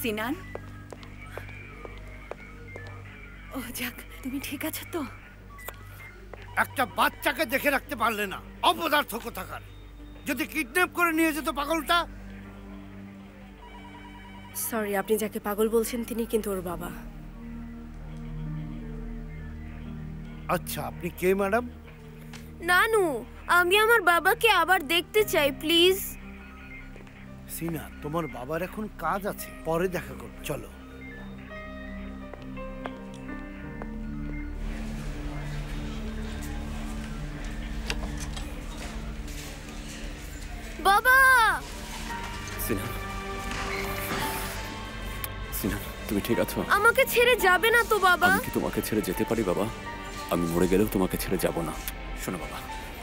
সিনান, ও যাক, তুমি ঠিক আছো তো? একটা বাচ্চাকে দেখে রাখতে পারলে না, অপদার্থ কোথাকার। যদি কিডন্যাপ করে নিয়ে যেত পাগলটা। সরি, আপনি যাকে পাগল বলছেন তিনি কিন্তু ওর বাবা। আচ্ছা, আপনি কে ম্যাডাম? নানু, আমি আমার বাবাকে আবার দেখতে চাই প্লিজ। সিনা, তোমার বাবার এখন কাজ আছে, পরে দেখা করব, চলো। বাবা! সিনান, সিনান, তুমি ঠিক আছো? আমাকে ছেড়ে যাবে না তো বাবা? আমি কি তোমাকে ছেড়ে যেতে পারি বাবা? আমি মরে গেলেও তোমাকে ছেড়ে যাব না। শোনো বাবা,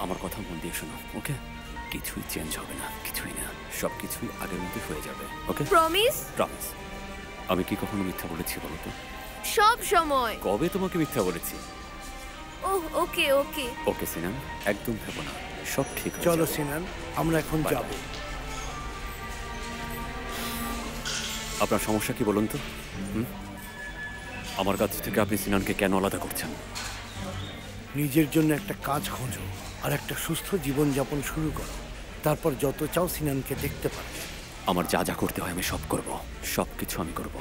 আমার কথা মন দিয়ে শোনো, ওকে? কিছুই চেঞ্জ হবে না, কিছুই না, সবকিছুই আগের মতো হয়ে যাবে, ওকে? প্রমিস? প্রমিস। আমি কি কখনো মিথ্যা বলেছি বলো তো? সব সময়। কবে তোমাকে মিথ্যা বলেছি? ওহ, ওকে ওকে। ওকে সিনান, একদম ভেবো না, সব ঠিক আছে। চলো সিনান, আমরা এখন যাব। আপনার সমস্যা কি বলুন তো? আমার কাছ থেকে আপনি সিনানকে কেন আলাদা করছেন? নিজের জন্য একটা কাজ খোঁজো আর একটা সুস্থ জীবনযাপন শুরু করো, তারপর যত চাও সিনানকে দেখতে পারবে। আমার যা যা করতে হয় আমি সব করব, সব কিছু আমি করব।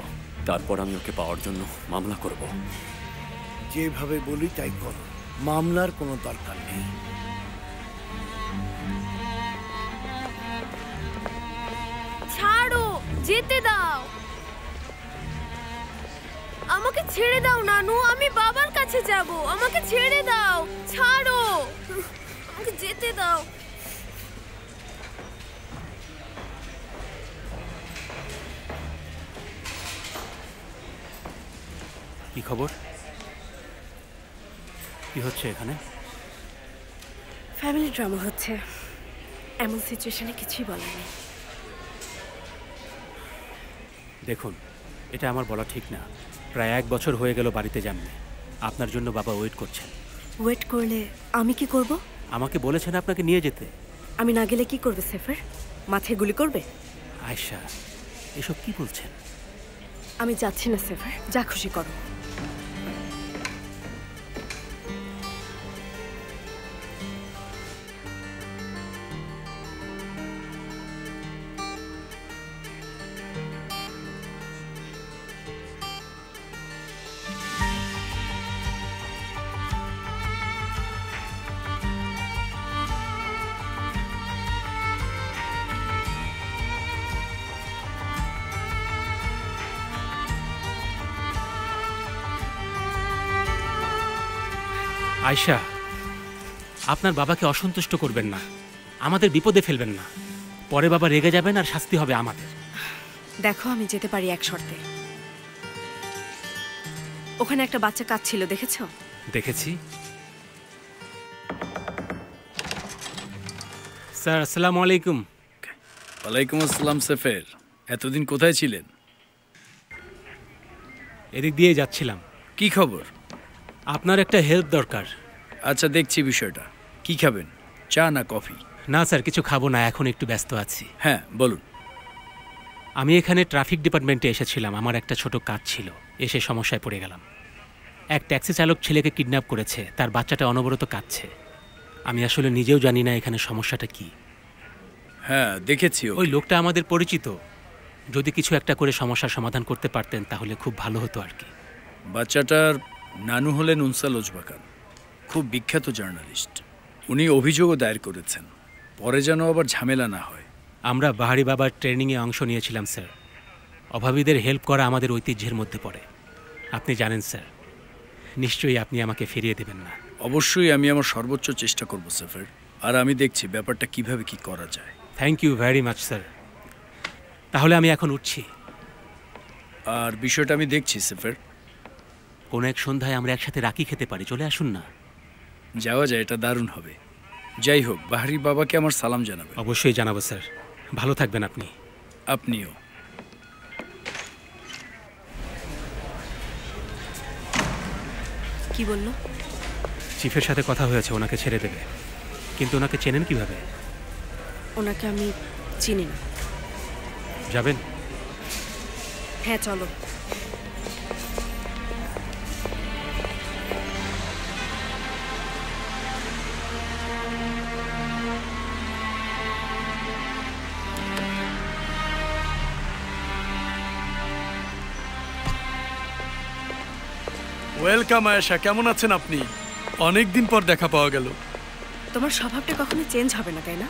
তারপর আমি ওকে পাওয়ার জন্য মামলা করব। যেভাবে বলি তাই করো, মামলার কোনো দরকার নেই। ছাড়ো, যেতে দাও। আমাকে ছেড়ে দাও নানু, আমি বাবার কাছে যাব। আমাকে ছেড়ে দাও, ছাড়ো, আমাকে যেতে দাও। কি খবর? কি হচ্ছে এখানে? ফ্যামিলি ড্রামা হচ্ছে। এমন সিচুয়েশনে কিছুই বলার নেই। দেখুন, এটা আমার বলা ঠিক না। প্রায় 1 বছর হয়ে গেল বাড়িতে যাননি। আপনার জন্য বাবা ওয়েট করছেন। ওয়েট করলে আমি কি করব? আমাকে বলেছেন আপনাকে নিয়ে যেতে। আমি না গেলে কি করবে সেফার? মাথায় গুলি করবে? আয়েশা, এসব কি বলছেন? আমি যাচ্ছি না সেফার, যা খুশি করো। আয়েশা, আপনার বাবাকে অসন্তুষ্ট করবেন না, আমাদের বিপদে ফেলবেন না। পরে বাবা রেগে যাবেন আর শাস্তি হবে আমাদের। দেখো, আমি যেতে পারি এক শর্তে। ওখানে একটা বাচ্চা কাঁদছিল, দেখেছো? দেখেছি। স্যার, আসসালামু আলাইকুম। ওয়ালাইকুম আসসালাম সেফের, এতদিন কোথায় ছিলেন? এদিক দিয়ে যাচ্ছিলাম। কি খবর? আপনার একটা হেল্প দরকার। আচ্ছা, দেখছি বিষয়টা। কি খাবেন, চা না কফি? না স্যার, কিছু খাবো না, এখন একটু ব্যস্ত আছি। হ্যাঁ বলুন। আমি এখানে ট্রাফিক ডিপার্টমেন্টে এসেছিলাম, আমার একটা ছোট কাজ ছিল, এসে সমস্যায় পড়ে গেলাম। এক ট্যাক্সি চালক ছেলেকে কিডন্যাপ করেছে, তার বাচ্চাটা অনবরত কাঁদছে। আমি আসলে নিজেও জানি না এখানে সমস্যাটা কি। হ্যাঁ দেখেছি। ওই লোকটা আমাদের পরিচিত, যদি কিছু একটা করে সমস্যার সমাধান করতে পারতেন তাহলে খুব ভালো হতো আর কি। বাচ্চাটার নানু হলেন উনসাল ওজবাকান, খুব বিখ্যাত জার্নালিস্ট। উনি অভিযোগও দায়ের করেছেন, পরে যেন আবার ঝামেলা না হয়। আমরা বাহারি বাবার ট্রেনিংয়ে অংশ নিয়েছিলাম স্যার। অভাবীদের হেল্প করা আমাদের ঐতিহ্যের মধ্যে পড়ে, আপনি জানেন স্যার। নিশ্চয়ই আপনি আমাকে ফিরিয়ে দেবেন না? অবশ্যই, আমি আমার সর্বোচ্চ চেষ্টা করব সেফের, আর আমি দেখছি ব্যাপারটা কিভাবে কি করা যায়। Thank you very much sir. তাহলে আমি এখন উঠছি। আর বিষয়টা আমি দেখছি সেফের। কোনো এক সন্ধ্যায় আমরা একসাথে রাকি খেতে পারি, চলে আসুন না? যাওয়া যায়, এটা দারুণ হবে। যাই হোক, বাহারি বাবাকে আমার সালাম জানাবে। অবশ্যই জানাবো স্যার, ভালো থাকবেন আপনি। আপনিও। কি বললো? চিফের সাথে কথা হয়েছে, ওনাকে ছেড়ে দেবে। কিন্তু ওনাকে চেনেন কিভাবে? ওনাকে আমি চিনি না। যাবেন? হ্যাঁ চলো। ওয়েলকাম আয়েশা, কেমন আছেন আপনি? অনেক দিন পর দেখা পাওয়া গেল। তোমার স্বভাবটা কখনো চেঞ্জ হবে না, তাই না?